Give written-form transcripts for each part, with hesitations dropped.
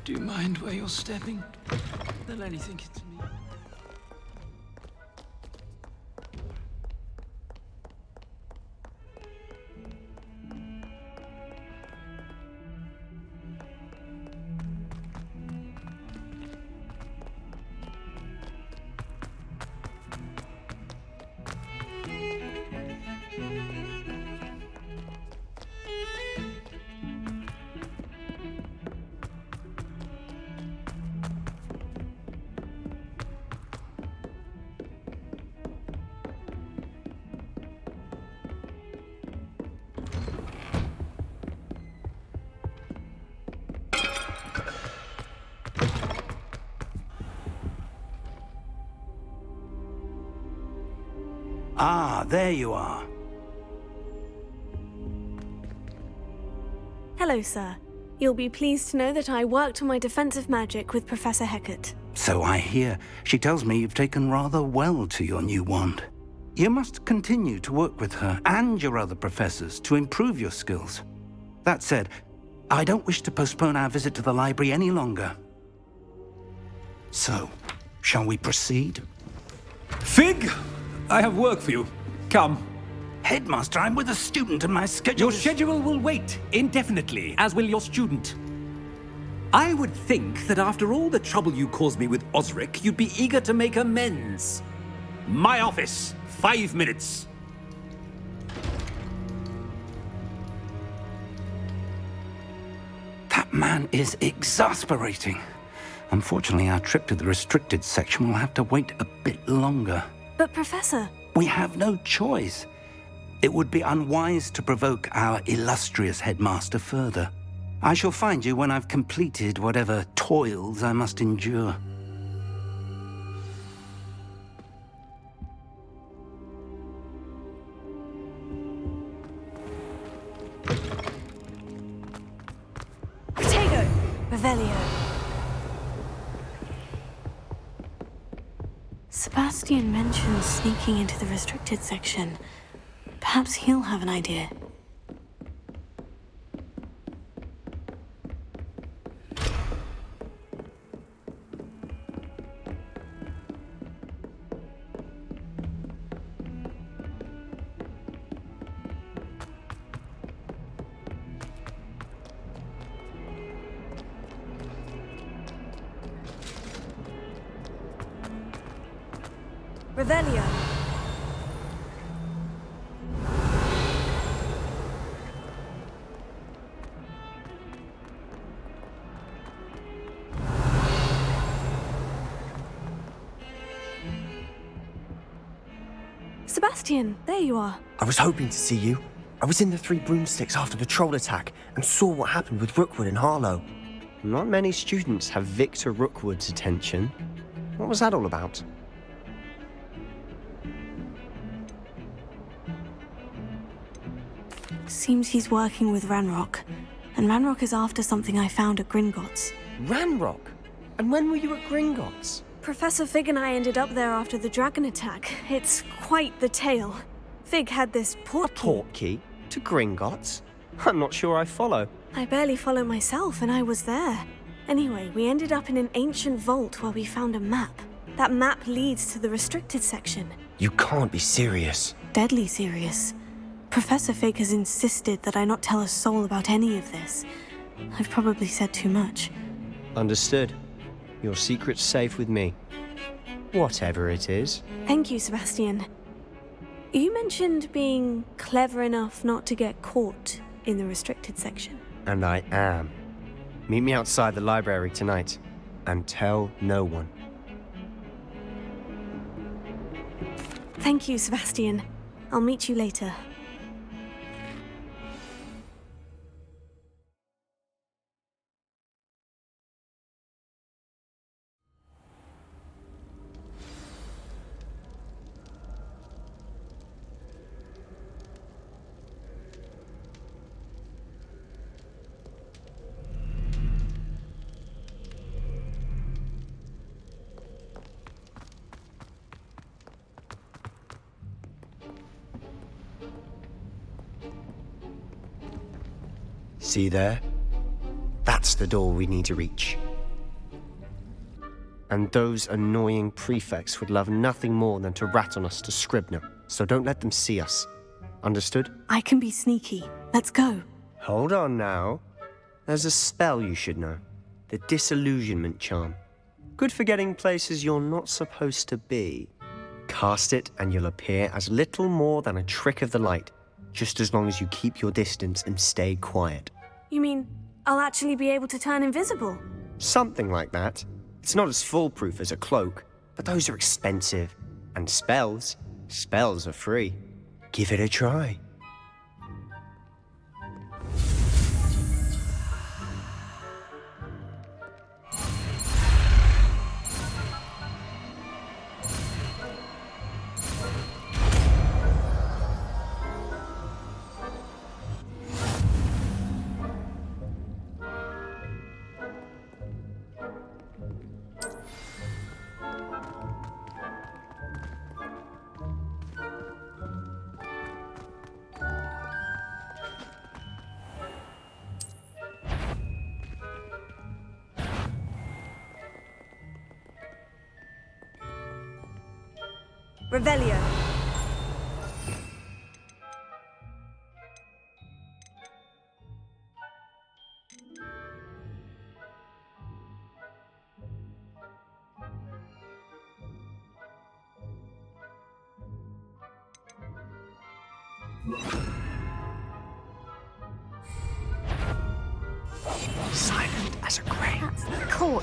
Do you mind where you're stepping? They'll only think it's me. Ah, there you are. Hello, sir. You'll be pleased to know that I worked on my defensive magic with Professor Hecat. So I hear. She tells me you've taken rather well to your new wand. You must continue to work with her and your other professors to improve your skills. That said, I don't wish to postpone our visit to the library any longer. So, shall we proceed? Fig! I have work for you. Come. Headmaster, I'm with a student and my schedule Your schedule will wait indefinitely, as will your student. I would think that after all the trouble you caused me with Osric, you'd be eager to make amends. My office, 5 minutes. That man is exasperating. Unfortunately, our trip to the restricted section will have to wait a bit longer. But, Professor... We have no choice. It would be unwise to provoke our illustrious headmaster further. I shall find you when I've completed whatever toils I must endure. Protego! Revelio. Sebastian mentioned sneaking into the restricted section. Perhaps he'll have an idea. Revelio. Sebastian, there you are. I was hoping to see you. I was in the Three Broomsticks after the troll attack and saw what happened with Rookwood and Harlow. Not many students have Victor Rookwood's attention. What was that all about? Seems he's working with Ranrock. And Ranrock is after something I found at Gringotts. Ranrock? And when were you at Gringotts? Professor Fig and I ended up there after the dragon attack. It's quite the tale. Fig had this portkey. Portkey? To Gringotts? I'm not sure I follow. I barely follow myself, and I was there. Anyway, we ended up in an ancient vault where we found a map. That map leads to the restricted section. You can't be serious. Deadly serious. Professor Fig has insisted that I not tell a soul about any of this. I've probably said too much. Understood. Your secret's safe with me. Whatever it is. Thank you, Sebastian. You mentioned being clever enough not to get caught in the restricted section. And I am. Meet me outside the library tonight. And tell no one. Thank you, Sebastian. I'll meet you later. See there? That's the door we need to reach. And those annoying prefects would love nothing more than to rat on us to Scribner, so don't let them see us. Understood? I can be sneaky. Let's go. Hold on now. There's a spell you should know. The Disillusionment Charm. Good for getting places you're not supposed to be. Cast it and you'll appear as little more than a trick of the light, just as long as you keep your distance and stay quiet. You mean I'll actually be able to turn invisible? Something like that. It's not as foolproof as a cloak, but those are expensive. And spells are free. Give it a try. Revelio. Silent as a grave. That's cool.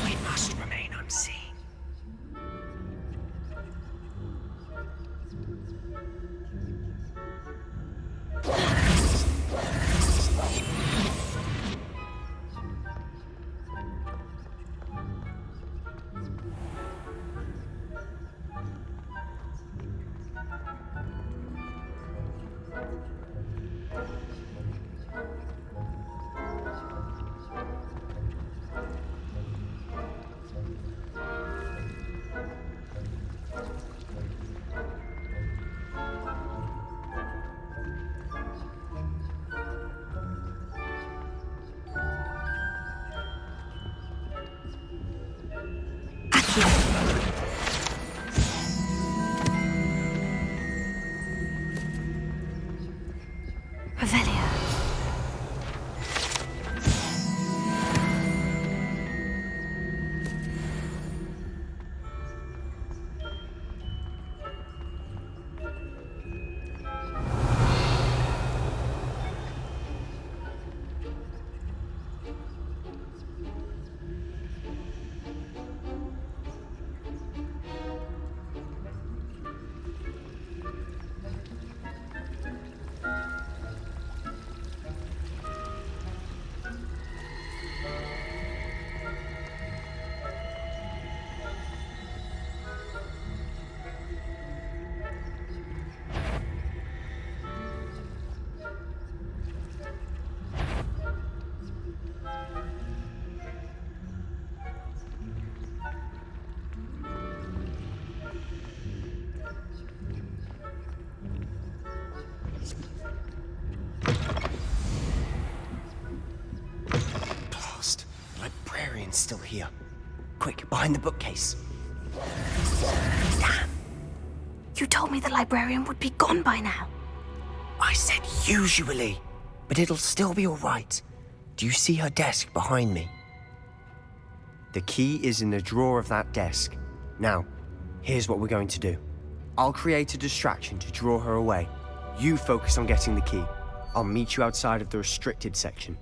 We must remain unseen. Revelio. Blast. The librarian's still here. Quick, behind the bookcase. Damn. You told me the librarian would be gone by now. I said usually, but it'll still be all right. Do you see her desk behind me? The key is in the drawer of that desk. Now, here's what we're going to do. I'll create a distraction to draw her away. You focus on getting the key. I'll meet you outside of the restricted section.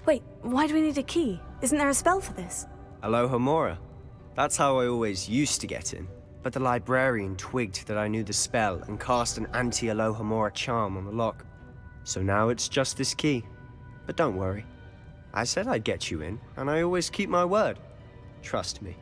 Wait, why do we need a key? Isn't there a spell for this? Alohomora. That's how I always used to get in. But the librarian twigged that I knew the spell and cast an anti-Alohomora charm on the lock. So now it's just this key. But don't worry. I said I'd get you in, and I always keep my word. Trust me.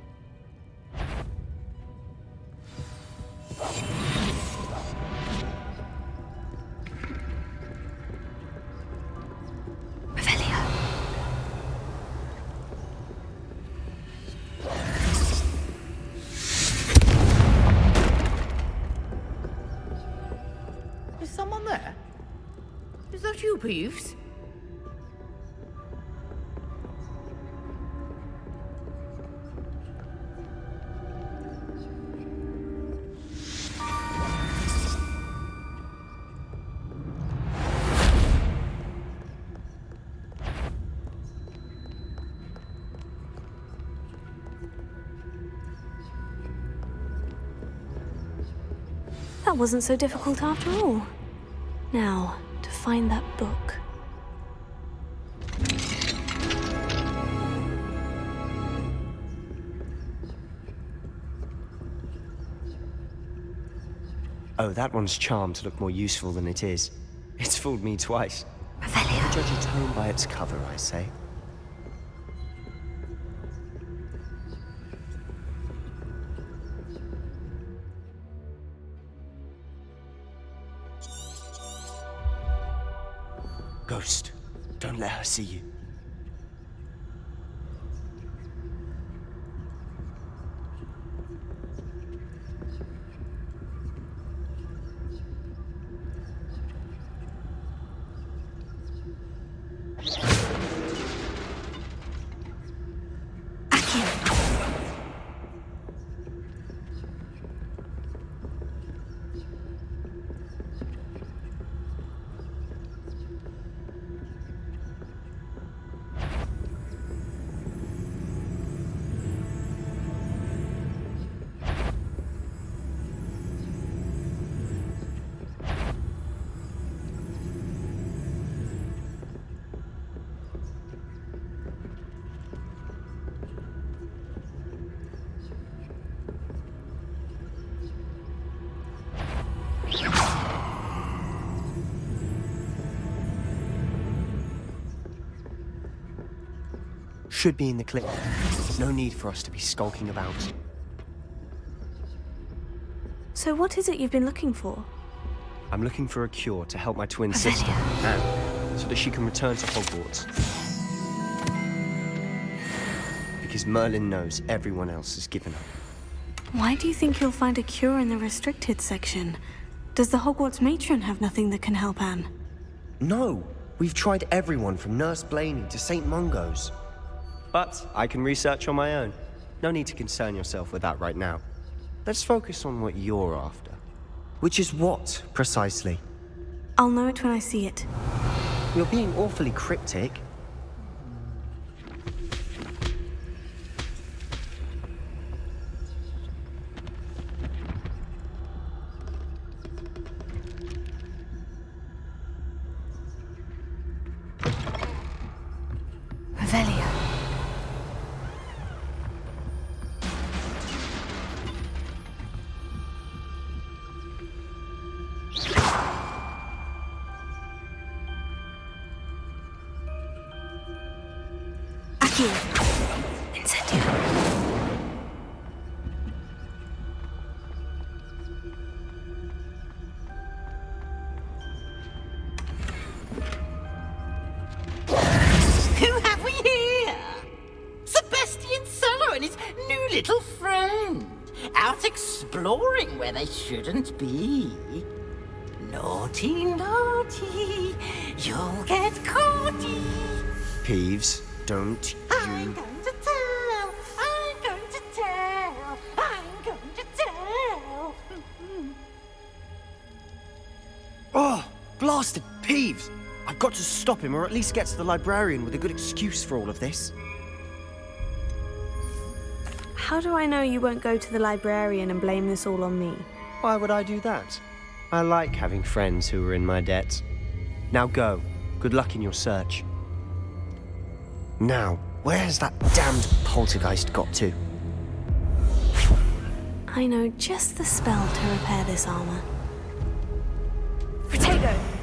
Is someone there? Is that you, Peeves? That wasn't so difficult after all. Now, to find that book. Oh, that one's charmed to look more useful than it is. It's fooled me twice. Never judge a tome by its cover, I say. Ghost, don't let her see you. Should be in the clip. No need for us to be skulking about. So what is it you've been looking for? I'm looking for a cure to help my twin sister, Anne, so that she can return to Hogwarts. Because Merlin knows everyone else has given up. Why do you think you'll find a cure in the restricted section? Does the Hogwarts matron have nothing that can help Anne? No! We've tried everyone from Nurse Blaney to St. Mungo's. But I can research on my own. No need to concern yourself with that right now. Let's focus on what you're after. Which is what, precisely? I'll know it when I see it. You're being awfully cryptic. Revelia. Incendio. Who have we here? Sebastian Solo and his new little friend. Out exploring where they shouldn't be. Naughty, naughty. You'll get caughty. Peeves, don't I'm you... going to tell. I'm going to tell. I'm going to tell. Oh, blasted Peeves! I've got to stop him, or at least get to the librarian with a good excuse for all of this. how do I know you won't go to the librarian and blame this all on me? Why would I do that? I like having friends who are in my debt. Now go. Good luck in your search. Now, where has that damned poltergeist got to? I know just the spell to repair this armor. Protego!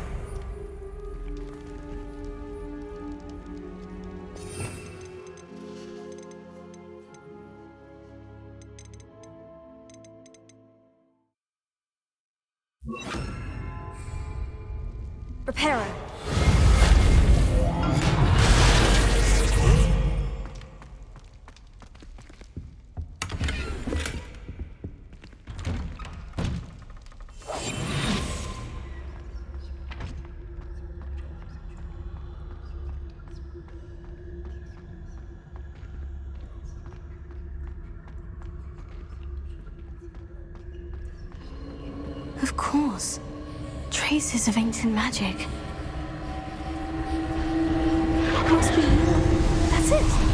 Reparo. Of course. Traces of ancient magic. Must be more. That's it.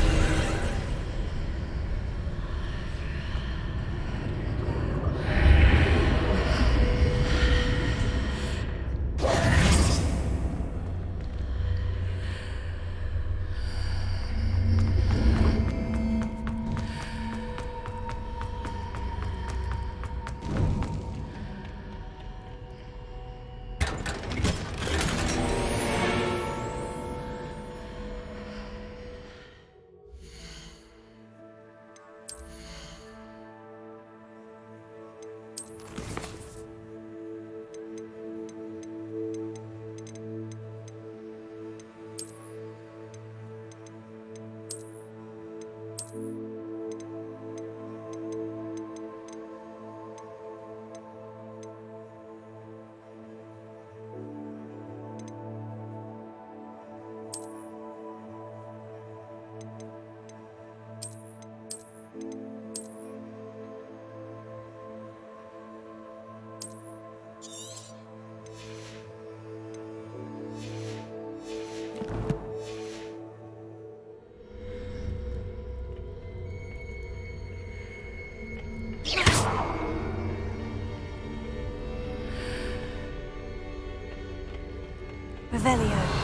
Revelio.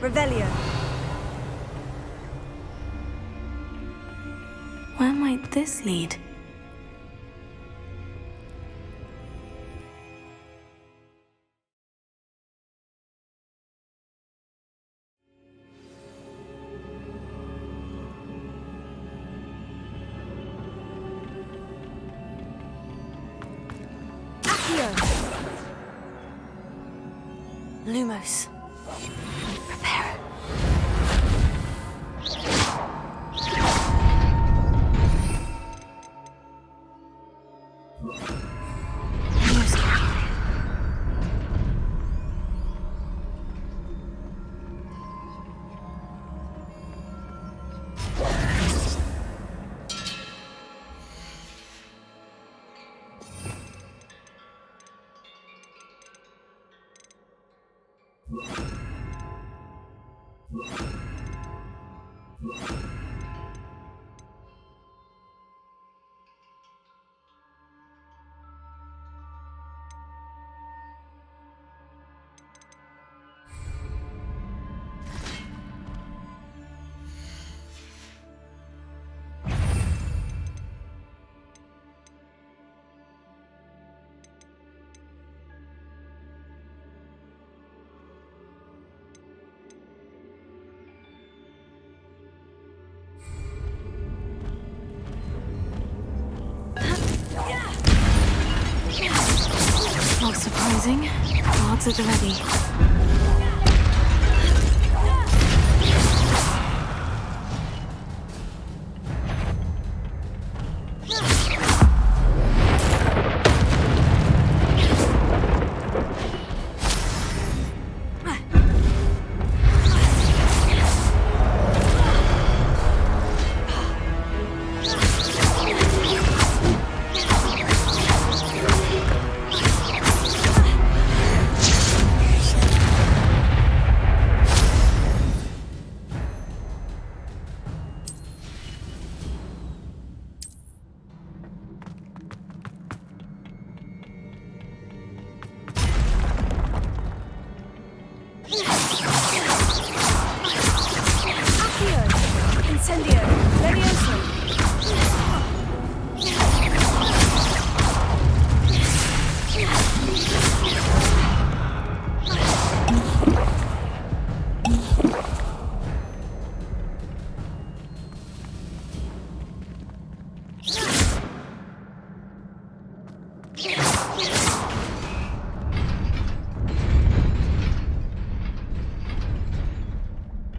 Revelio. Where might this lead? Lumos. Prepare. Not surprising. Guards at the ready.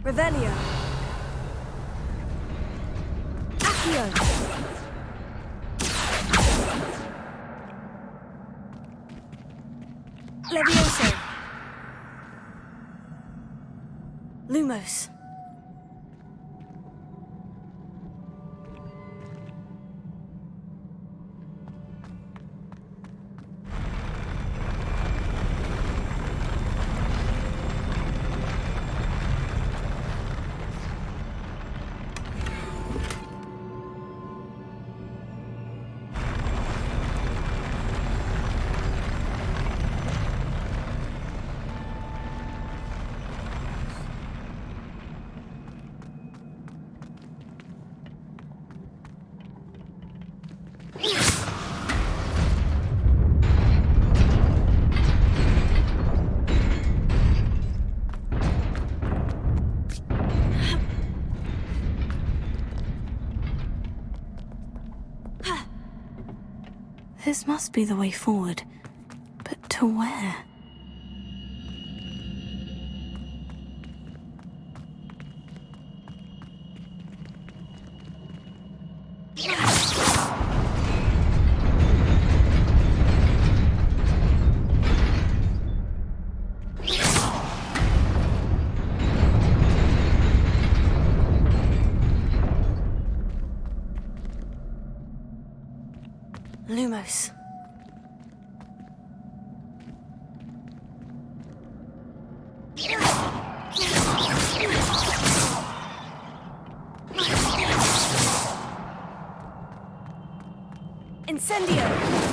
Revelio. Accio. Levioso. Lumos. This must be the way forward. But to where? Lumos. Incendio.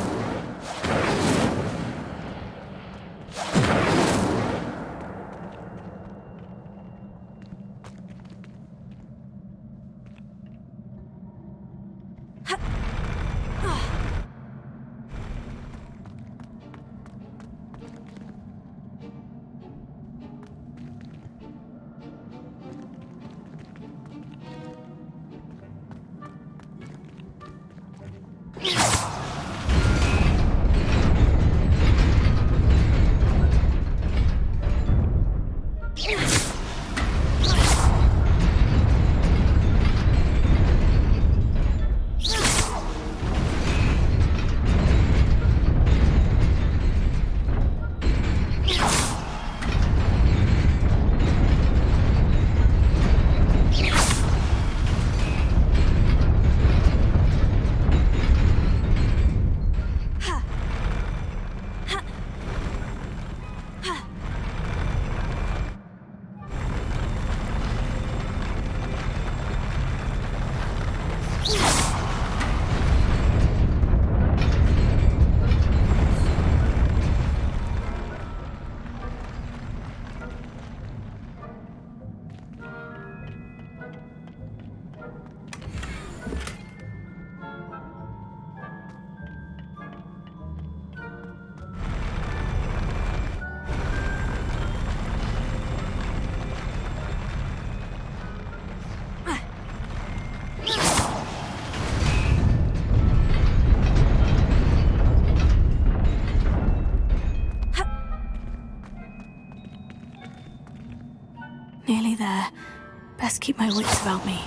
there. Best keep my wits about me.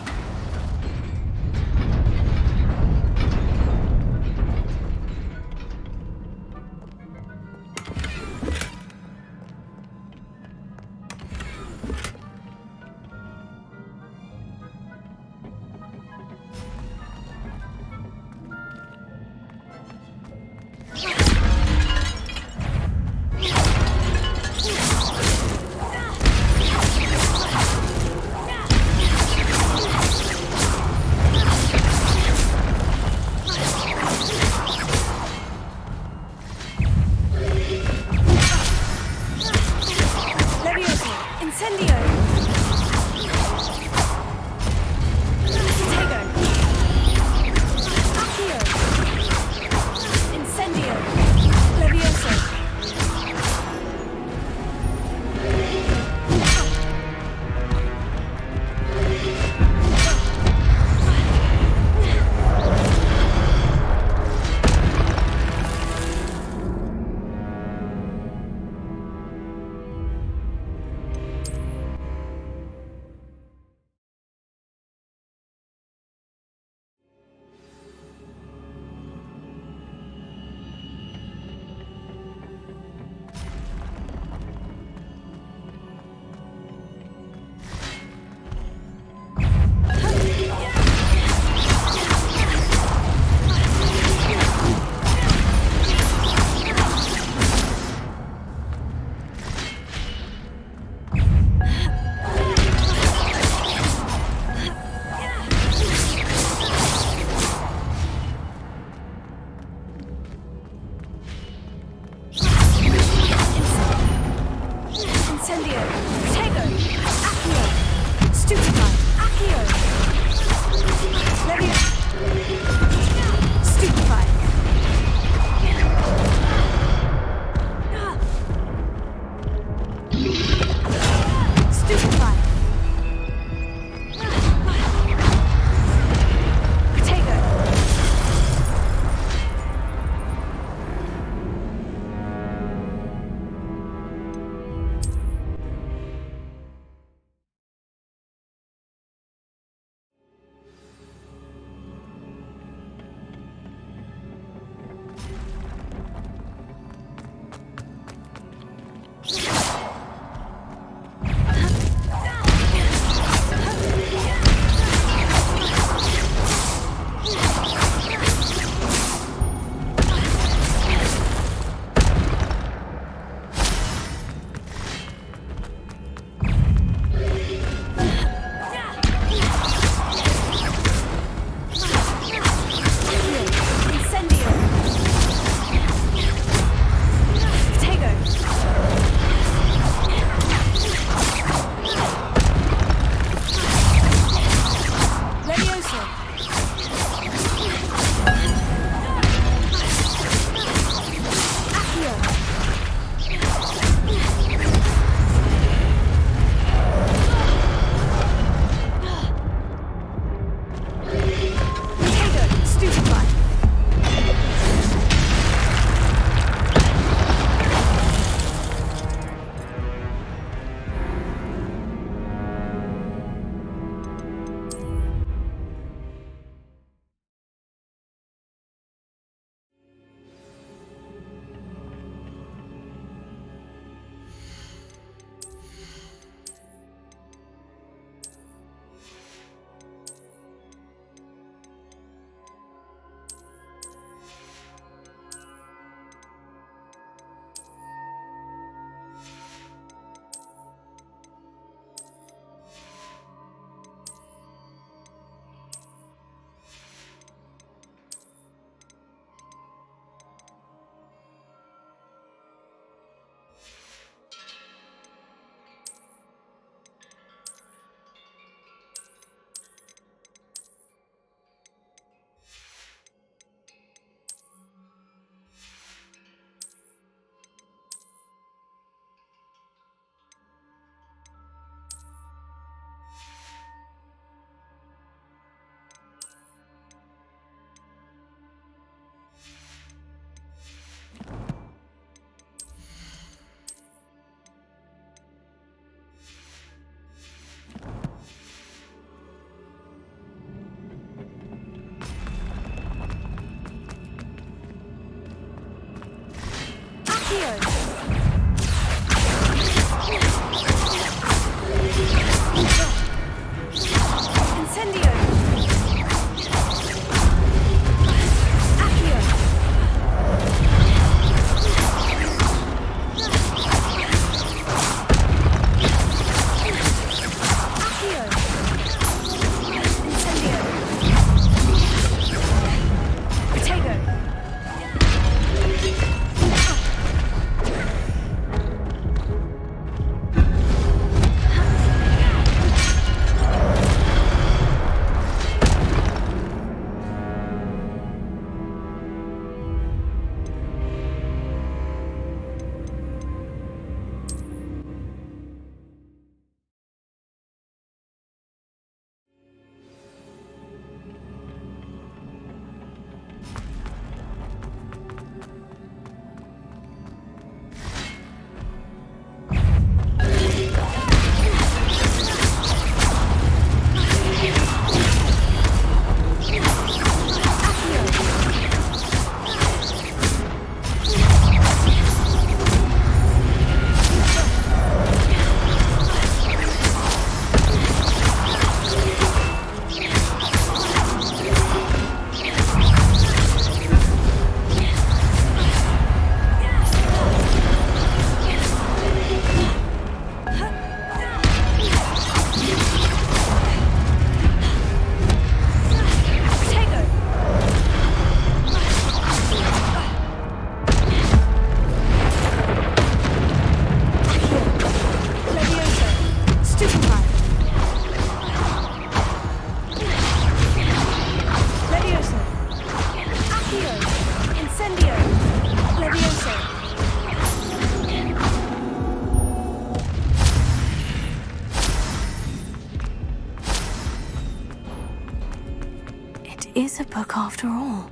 is a book after all.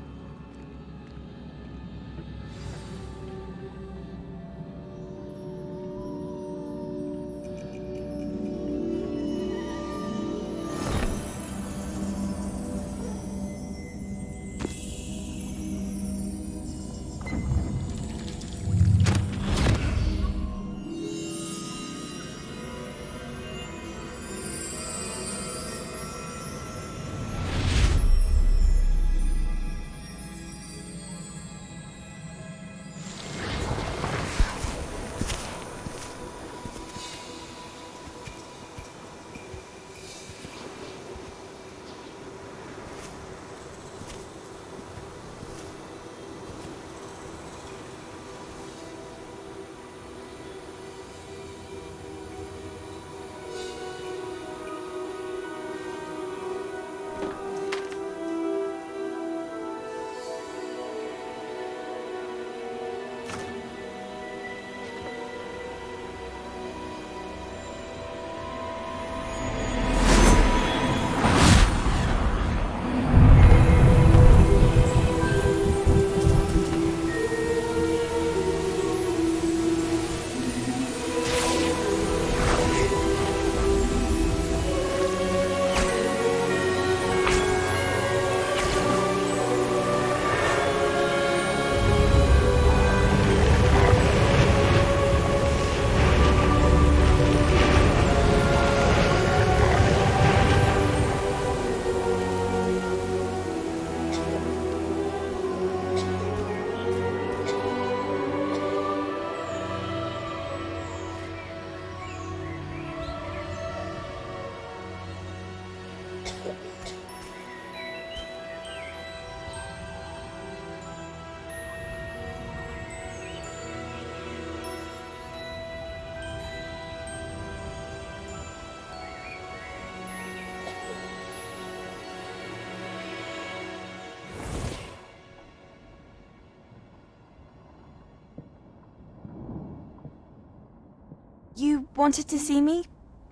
You wanted to see me?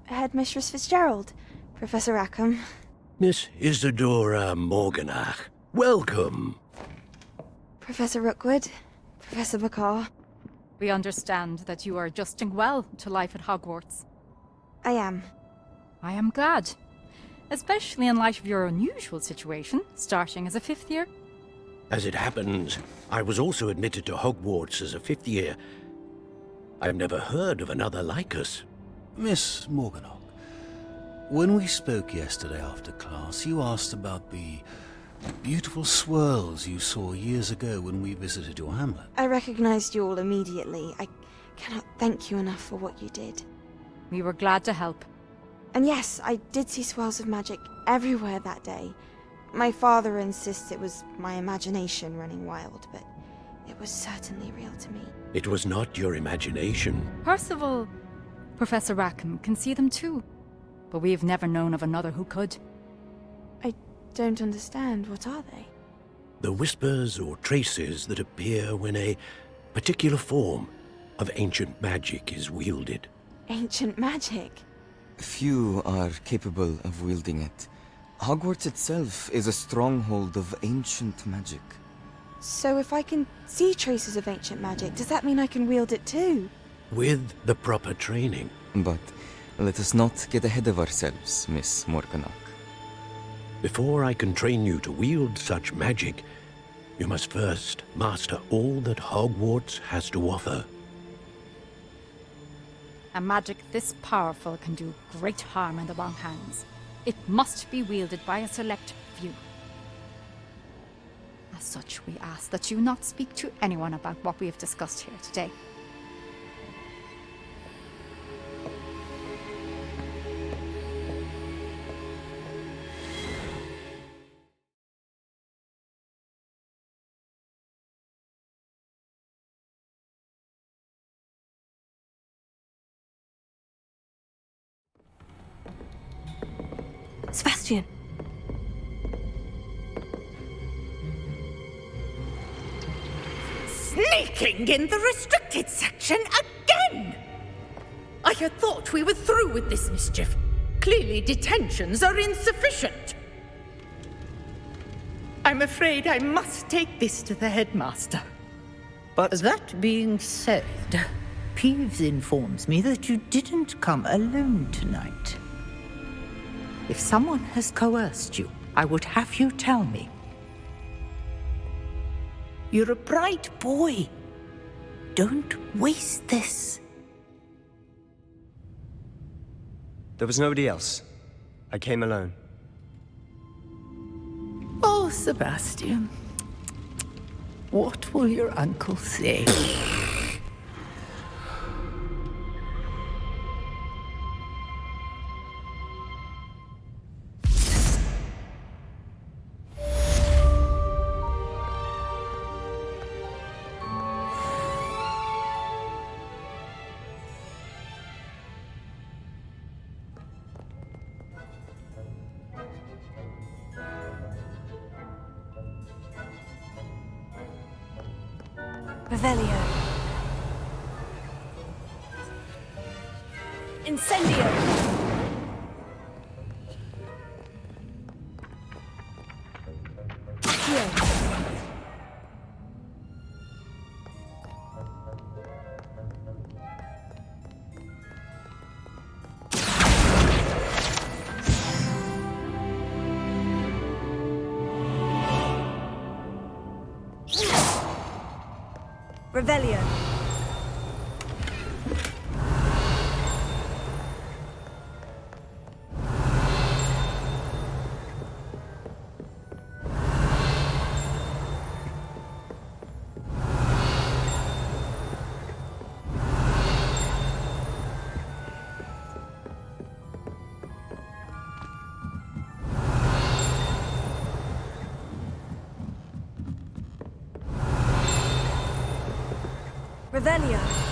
Headmistress Fitzgerald? Professor Rackham? Miss Isadora Morganach, welcome. Professor Rookwood? Professor McCaw? We understand that you are adjusting well to life at Hogwarts. I am. I am glad. Especially in light of your unusual situation, starting as a 5th year. As it happens, I was also admitted to Hogwarts as a 5th year. I've never heard of another like us. Miss Morganach, when we spoke yesterday after class, you asked about the beautiful swirls you saw years ago when we visited your hamlet. I recognized you all immediately. I cannot thank you enough for what you did. We were glad to help. And yes, I did see swirls of magic everywhere that day. My father insists it was my imagination running wild, but it was certainly real to me. It was not your imagination. Percival, Professor Rackham can see them too. But we've never known of another who could. I don't understand. What are they? The whispers or traces that appear when a particular form of ancient magic is wielded. Ancient magic? Few are capable of wielding it. Hogwarts itself is a stronghold of ancient magic. So if I can see traces of ancient magic, does that mean I can wield it too? With the proper training. But let us not get ahead of ourselves, Miss Morganach. Before I can train you to wield such magic, you must first master all that Hogwarts has to offer. A magic this powerful can do great harm in the wrong hands. It must be wielded by a select few. As such, we ask that you not speak to anyone about what we have discussed here today. Sebastian! Sneaking in the restricted section again! I had thought we were through with this mischief. Clearly detentions are insufficient. I'm afraid I must take this to the headmaster. But That being said, Peeves informs me that you didn't come alone tonight. If someone has coerced you, I would have you tell me. You're a bright boy. Don't waste this. there was nobody else. I came alone. Oh, Sebastian. What will your uncle say? Revelio. Incendio. Here. Revelio. Revelio.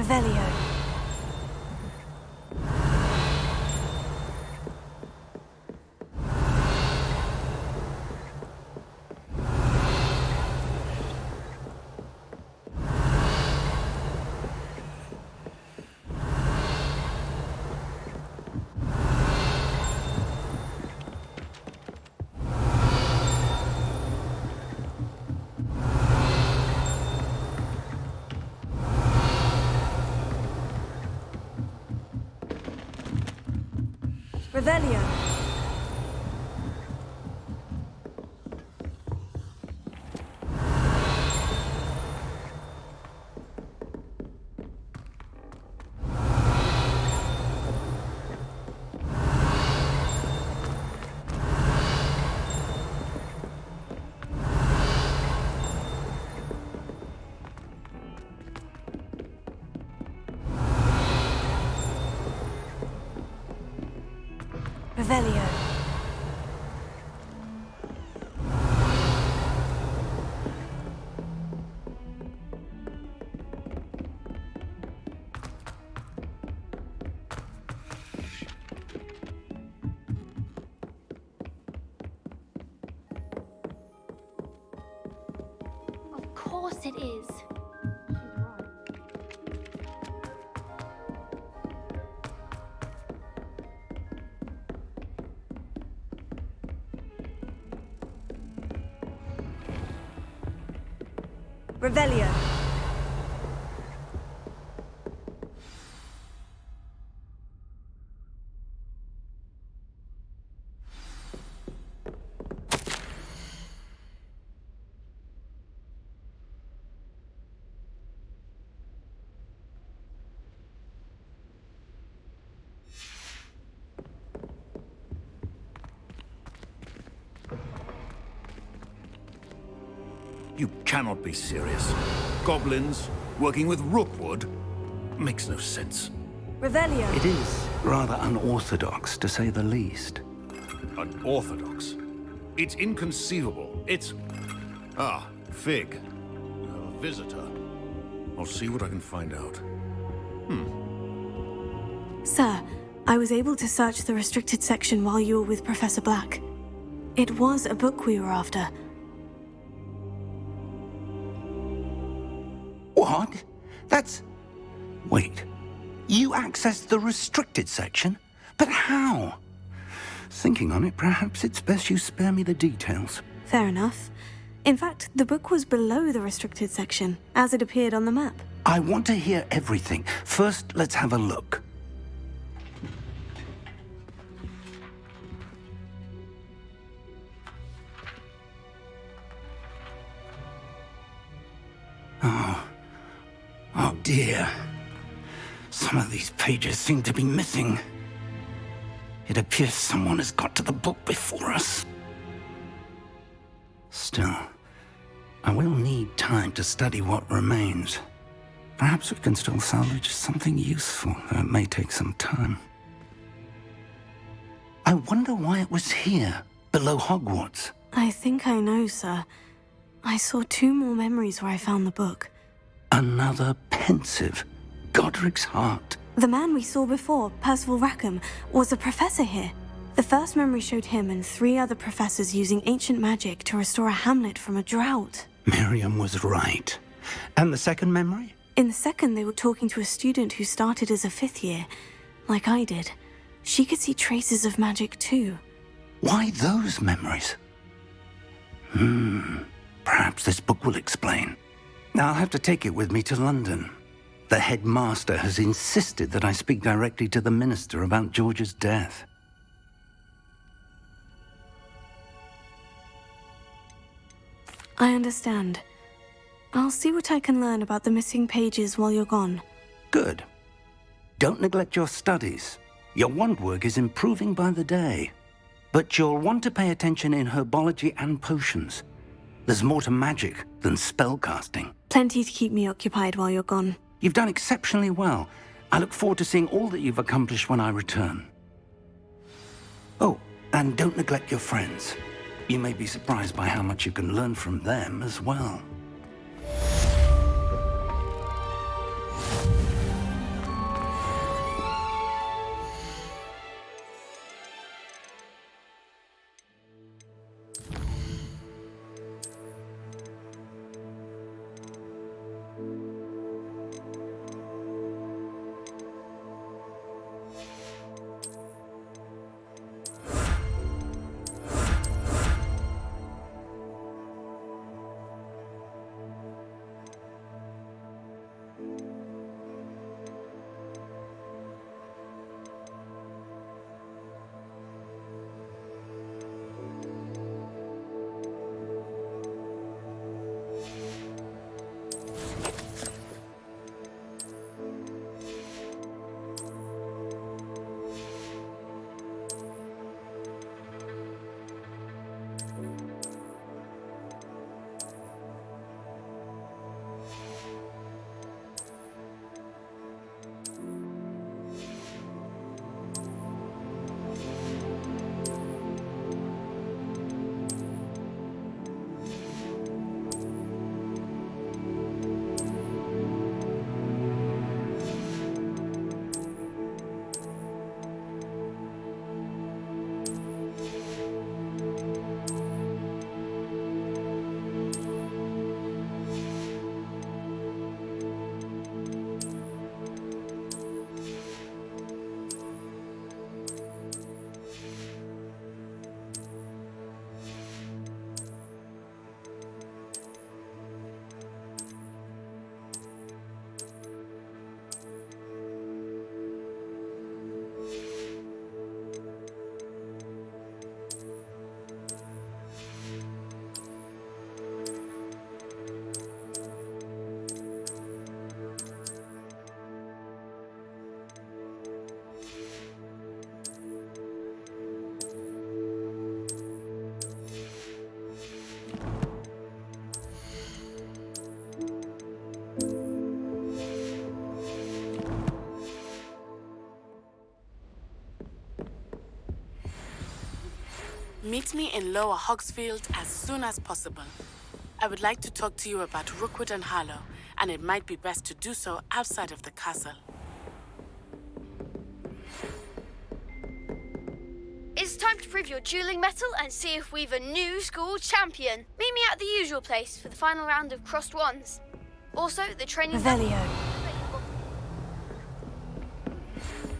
Revelio. Revelio. Revelio. course it is. Revelio. You cannot be serious. Goblins working with Rookwood? Makes no sense. Revelio. It is rather unorthodox, to say the least. Unorthodox? It's inconceivable. It's... Ah, Fig. A visitor. I'll see what I can find out. Sir, I was able to search the restricted section while you were with Professor Black. It was a book we were after. What? That's... Wait. You accessed the restricted section? But how? Thinking on it, perhaps it's best you spare me the details. Fair enough. In fact, the book was below the restricted section, as it appeared on the map. I want to hear everything. First, let's have a look. Oh dear. Some of these pages seem to be missing. It appears someone has got to the book before us. Still, I will need time to study what remains. Perhaps we can still salvage something useful, though it may take some time. I wonder why it was here, below Hogwarts. I think I know, sir. I saw 2 more memories where I found the book. Another pensive. Godric's heart. The man we saw before, Percival Rackham, was a professor here. The first memory showed him and 3 other professors using ancient magic to restore a hamlet from a drought. Miriam was right. And the second memory? In the second, they were talking to a student who started as a 5th year, like I did. She could see traces of magic too. Why those memories? Perhaps this book will explain. I'll have to take it with me to London. The headmaster has insisted that I speak directly to the minister about George's death. I understand. I'll see what I can learn about the missing pages while you're gone. Good. Don't neglect your studies. Your wand work is improving by the day. But you'll want to pay attention in herbology and potions. There's more to magic than spellcasting. Plenty to keep me occupied while you're gone. You've done exceptionally well. I look forward to seeing all that you've accomplished when I return. Oh, and don't neglect your friends. You may be surprised by how much you can learn from them as well. Meet me in Lower Hogsfield as soon as possible. I would like to talk to you about Rookwood and Harlow, and it might be best to do so outside of the castle. It's time to prove your dueling mettle and see if we've a new school champion. Meet me at the usual place for the final round of crossed wands. Also, the training... Revelio.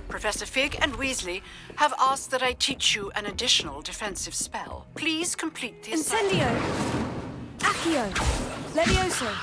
Professor Fig and Weasley have asked that I teach you an additional defensive spell. Please complete the Incendio! Accio! Levioso!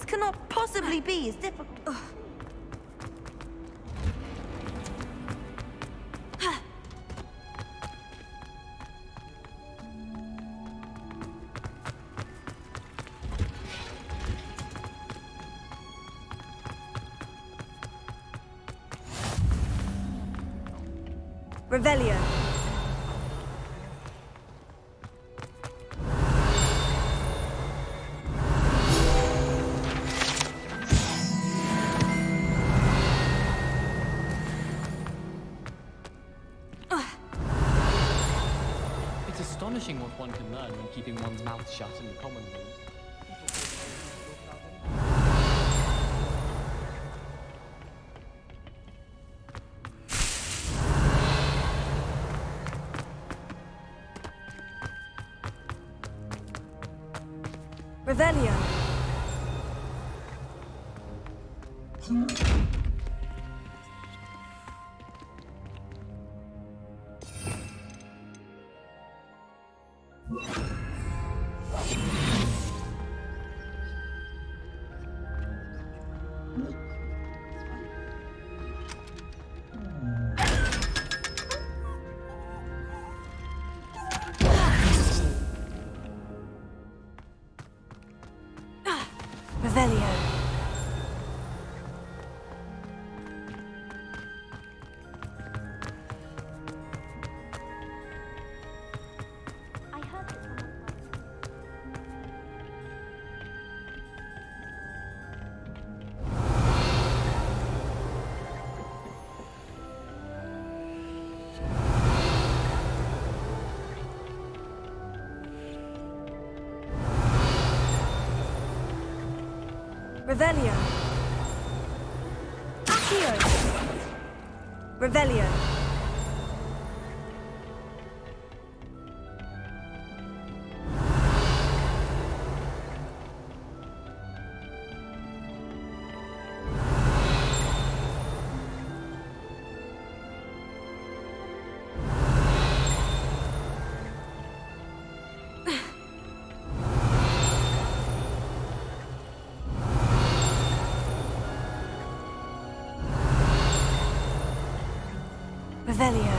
Cannot possibly be as difficult. Revelio. Astonishing what one can learn when keeping one's mouth shut in the common room. Revelio. Revelio. Revelio. Accio. Revelio. Revelio.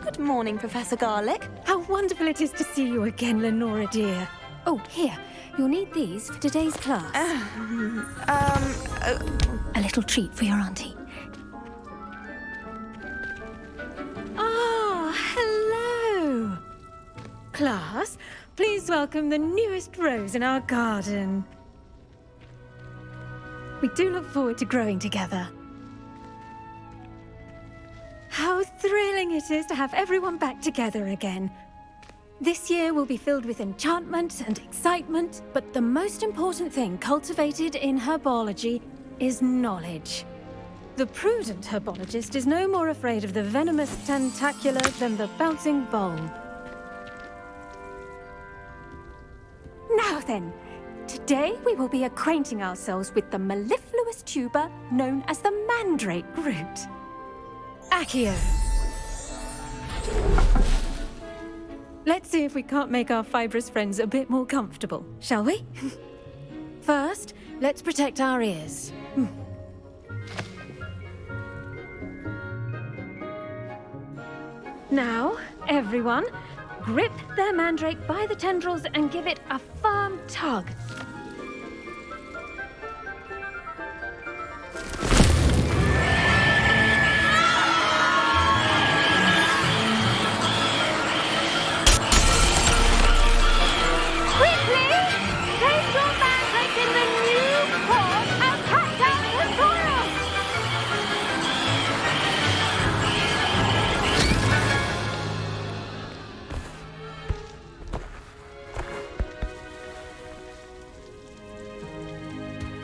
Good morning, Professor Garlick. How wonderful it is to see you again, Lenora dear. Oh, here. You'll need these for today's class. A little treat for your auntie. Ah, hello. Class, please welcome the newest rose in our garden. We do look forward to growing together. How thrilling it is to have everyone back together again. This year will be filled with enchantment and excitement, but the most important thing cultivated in herbology is knowledge. The prudent herbologist is no more afraid of the venomous tentacular than the bouncing bulb. Now then, today we will be acquainting ourselves with the mellifluous tuber known as the mandrake root. Accio. Let's see if we can't make our fibrous friends a bit more comfortable, shall we? First, let's protect our ears. Now, everyone, grip their mandrake by the tendrils and give it a firm tug.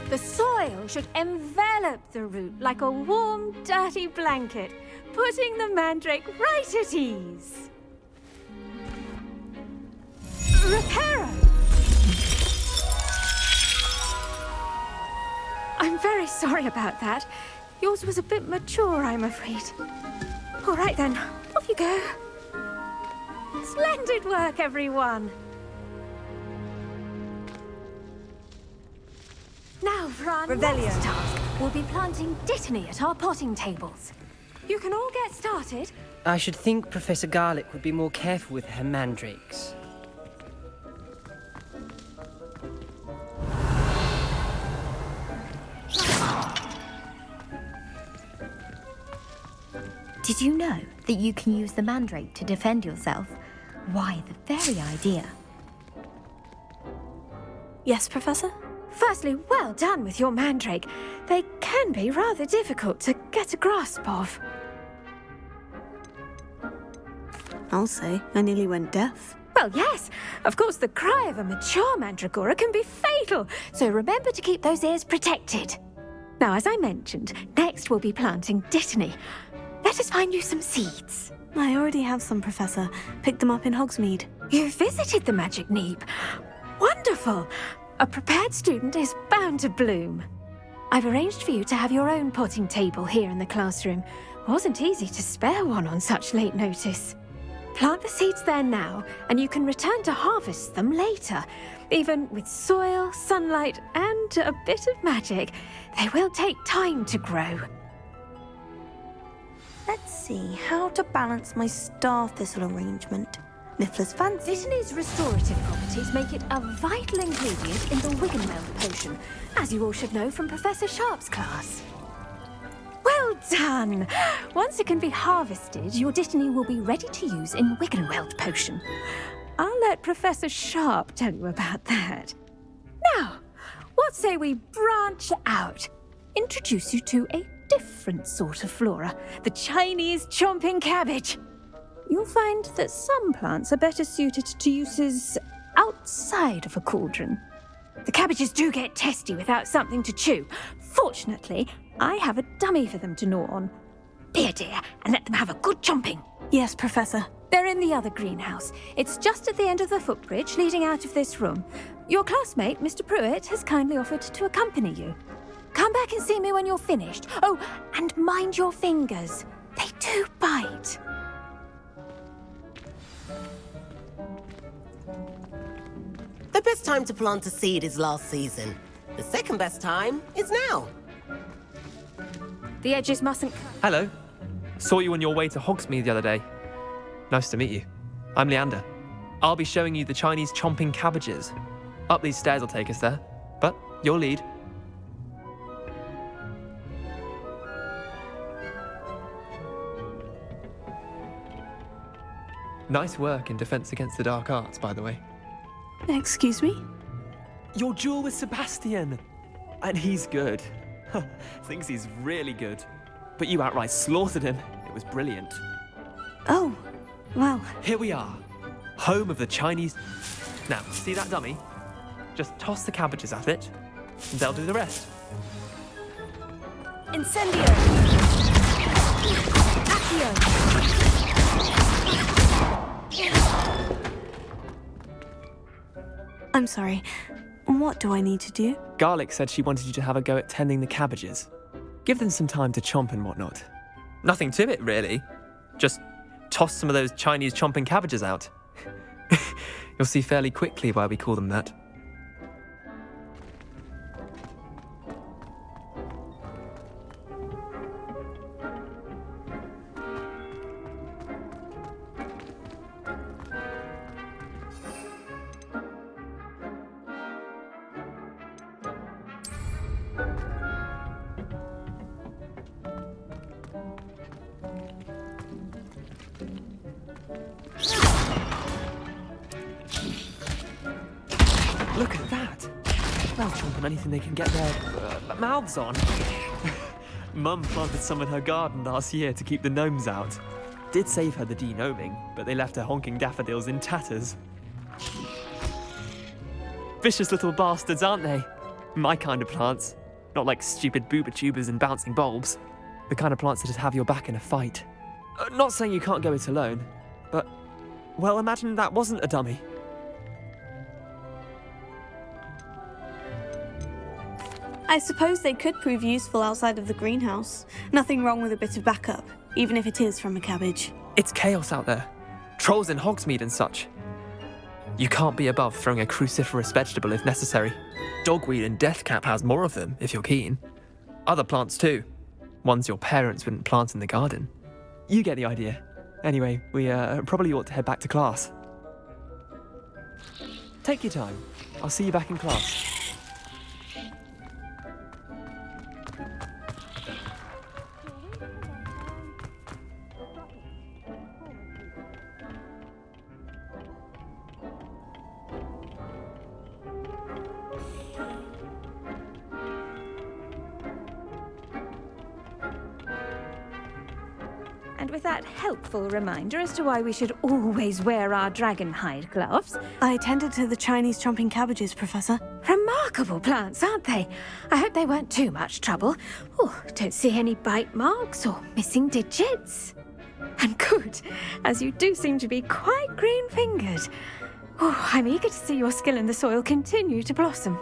The soil should envelop the root like a warm, dirty blanket, putting the mandrake right at ease. Reparo! I'm very sorry about that. Yours was a bit mature, I'm afraid. All right then, off you go. Splendid work, everyone. Now for our next task, we'll be planting dittany at our potting tables. You can all get started. I should think Professor Garlick would be more careful with her mandrakes. Did you know that you can use the mandrake to defend yourself? Why, the very idea. Yes, Professor? Firstly, well done with your mandrake. They can be rather difficult to get a grasp of. I'll say, I nearly went deaf. Well, yes. Of course, the cry of a mature mandragora can be fatal, so remember to keep those ears protected. Now, as I mentioned, next we'll be planting Dittany. Let us find you some seeds. I already have some, Professor. Picked them up in Hogsmeade. You visited the Magic Neep. Wonderful! A prepared student is bound to bloom. I've arranged for you to have your own potting table here in the classroom. Wasn't easy to spare one on such late notice. Plant the seeds there now, and you can return to harvest them later. Even with soil, sunlight, and a bit of magic, they will take time to grow. Let's see how to balance my star thistle arrangement. Niffler's fancy. Dittany's restorative properties make it a vital ingredient in the Wiggenweld potion, as you all should know from Professor Sharp's class. Well done! Once it can be harvested, your Dittany will be ready to use in Wiggenweld potion. I'll let Professor Sharp tell you about that. Now, what say we branch out? Introduce you to a different sort of flora, the Chinese chomping cabbage. You'll find that some plants are better suited to uses outside of a cauldron. The cabbages do get testy without something to chew. Fortunately, I have a dummy for them to gnaw on. Be a dear and let them have a good chomping. Yes, Professor. They're in the other greenhouse. It's just at the end of the footbridge leading out of this room. Your classmate, Mr. Pruitt, has kindly offered to accompany you. Come back and see me when you're finished. Oh, and mind your fingers. They do bite. The best time to plant a seed is last season. The second best time is now. The edges mustn't... Hello. Saw you on your way to Hogsmeade the other day. Nice to meet you. I'm Leander. I'll be showing you the Chinese chomping cabbages. Up these stairs will take us there, but your lead. Nice work in Defense Against the Dark Arts, by the way. Excuse me? Your duel with Sebastian! And he's good. Thinks he's really good. But you outright slaughtered him. It was brilliant. Oh, well. Here we are. Home of the Chinese... Now, see that dummy? Just toss the cabbages at it, and they'll do the rest. Incendio! Accio! I'm sorry. What do I need to do? Garlic said she wanted you to have a go at tending the cabbages. Give them some time to chomp and whatnot. Nothing to it, really. Just toss some of those Chinese chomping cabbages out. You'll see fairly quickly why we call them that. Look at that! They'll chomp on anything they can get their mouths on. Mum planted some in her garden last year to keep the gnomes out. Did save her the de-gnoming, but they left her honking daffodils in tatters. Vicious little bastards, aren't they? My kind of plants. Not like stupid booba-tubers and bouncing bulbs. The kind of plants that just have your back in a fight. Not saying you can't go it alone, but... well, imagine that wasn't a dummy. I suppose they could prove useful outside of the greenhouse. Nothing wrong with a bit of backup, even if it is from a cabbage. It's chaos out there. Trolls in Hogsmeade and such. You can't be above throwing a cruciferous vegetable if necessary. Dogweed and deathcap has more of them, if you're keen. Other plants too. Ones your parents wouldn't plant in the garden. You get the idea. Anyway, we probably ought to head back to class. Take your time. I'll see you back in class. And with that helpful reminder as to why we should always wear our dragon hide gloves... I attended to the Chinese chomping cabbages, Professor. Remarkable! remarkable plants, aren't they? I hope they weren't too much trouble. Oh, don't see any bite marks or missing digits. And good, as you do seem to be quite green-fingered. Oh, I'm eager to see your skill in the soil continue to blossom.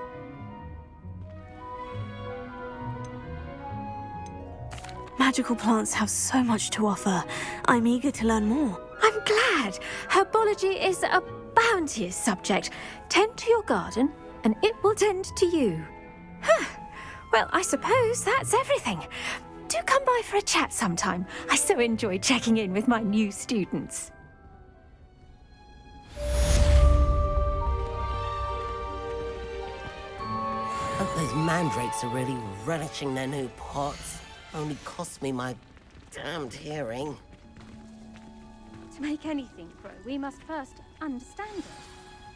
Magical plants have so much to offer. I'm eager to learn more. I'm glad. Herbology is a bounteous subject. Tend to your garden, and it will tend to you. Huh. Well, I suppose that's everything. Do come by for a chat sometime. I so enjoy checking in with my new students. Hope those mandrakes are really relishing their new pots. Only cost me my damned hearing. To make anything grow, we must first understand it.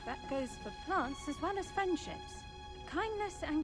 That goes for plants as well as friendships. Kindness and